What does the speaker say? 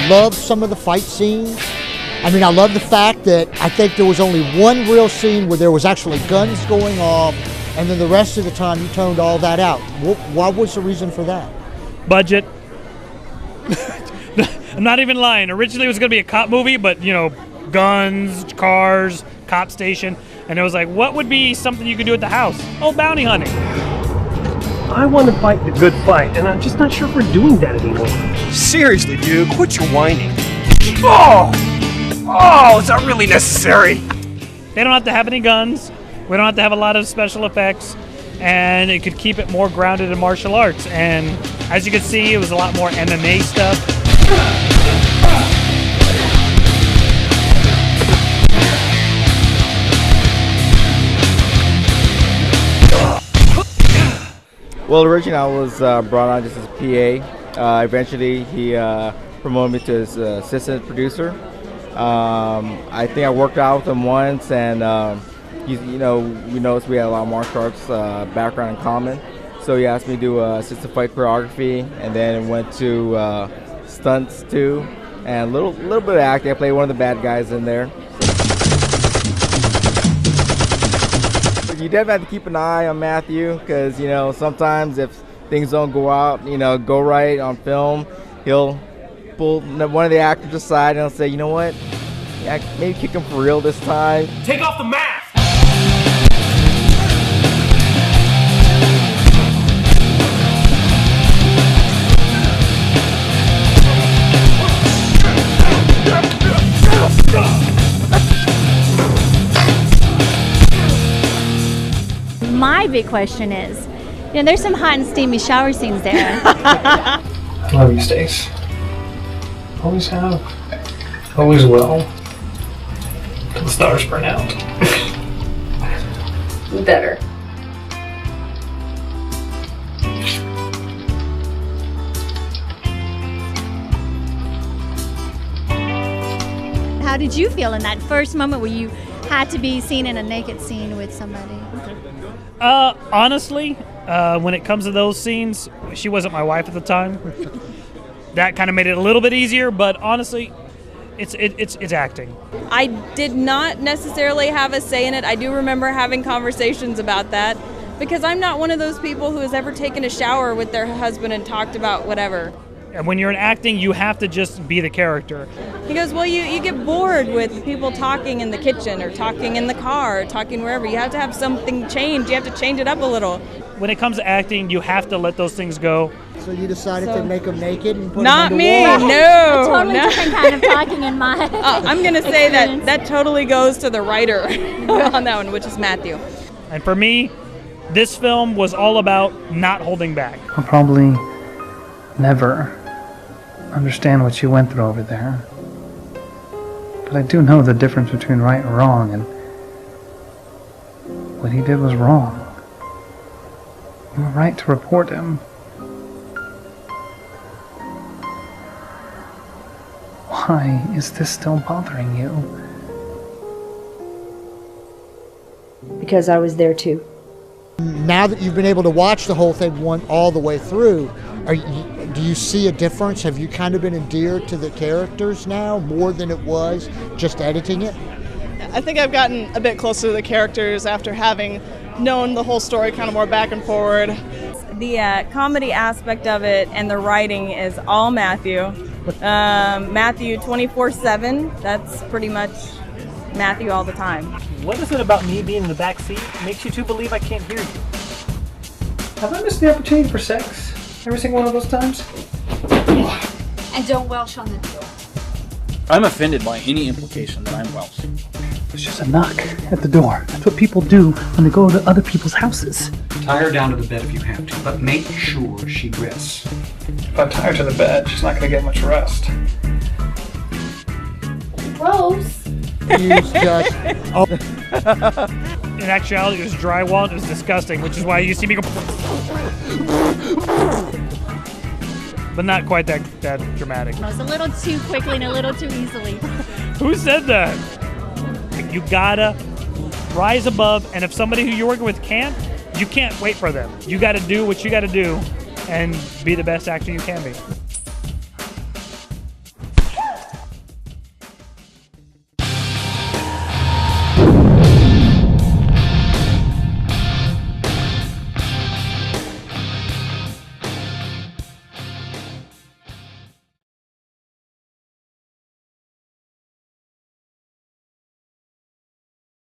love some of the fight scenes. I mean, I love the fact that I think there was only one real scene where there was actually guns going off, and then the rest of the time you toned all that out. What was the reason for that? Budget. I'm not even lying. Originally it was going to be a cop movie, but, guns, cars, cop station. And it was like, what would be something you could do at the house? Oh, bounty hunting. I want to fight the good fight, and I'm just not sure if we're doing that anymore. Seriously, dude, quit your whining. Oh, is that really necessary? They don't have to have any guns. We don't have to have a lot of special effects. And it could keep it more grounded in martial arts. And as you can see, it was a lot more MMA stuff. Well, originally I was brought on just as a PA. Eventually, he promoted me to his assistant producer. I think I worked out with him once, and we noticed we had a lot of martial arts background in common. So he asked me to do assistant fight choreography, and then went to stunts too, and a little bit of acting. I played one of the bad guys in there. You definitely have to keep an eye on Matthew, because sometimes if things don't go right on film, he'll pull one of the actors aside and he'll say, you know what, maybe kick him for real this time. Take off the mask! My big question is, there's some hot and steamy shower scenes there. Love you, Stace. Always have. Always will. Till the stars burn out. Better. How did you feel in that first moment where you had to be seen in a naked scene with somebody? Honestly, when it comes to those scenes, she wasn't my wife at the time. That kind of made it a little bit easier, but honestly, it's acting. I did not necessarily have a say in it. I do remember having conversations about that, because I'm not one of those people who has ever taken a shower with their husband and talked about whatever. And when you're in acting, you have to just be the character. He goes, well, you get bored with people talking in the kitchen or talking in the car or talking wherever. You have to have something change. You have to change it up a little. When it comes to acting, you have to let those things go. So you decided to make them naked and put not them me, no. A totally different kind of talking in my I'm going to say that totally goes to the writer on that one, which is Matthew. And for me, this film was all about not holding back. I'll probably never understand what you went through over there. But I do know the difference between right and wrong, and what he did was wrong. You were right to report him. Why is this still bothering you? Because I was there too. Now that you've been able to watch the whole thing all the way through, do you see a difference? Have you kind of been endeared to the characters now more than it was just editing it? I think I've gotten a bit closer to the characters after having known the whole story kind of more back and forward. The comedy aspect of it and the writing is all Matthew. Matthew 24/7, that's pretty much Matthew all the time. What is it about me being in the back seat that makes you two believe I can't hear you? Have I missed the opportunity for sex every single one of those times? And don't Welsh on the door. I'm offended by any implication that I'm Welsh. It's just a knock at the door. That's what people do when they go to other people's houses. Tie her down to the bed if you have to, but make sure she rests. If I tie her to the bed, she's not going to get much rest. Gross. In actuality, it was drywall. It was disgusting, which is why you see me go. But not quite that dramatic. It was a little too quickly and a little too easily. Who said that? You gotta rise above, and if somebody who you're working with can't, you can't wait for them. You gotta do what you gotta do and be the best actor you can be.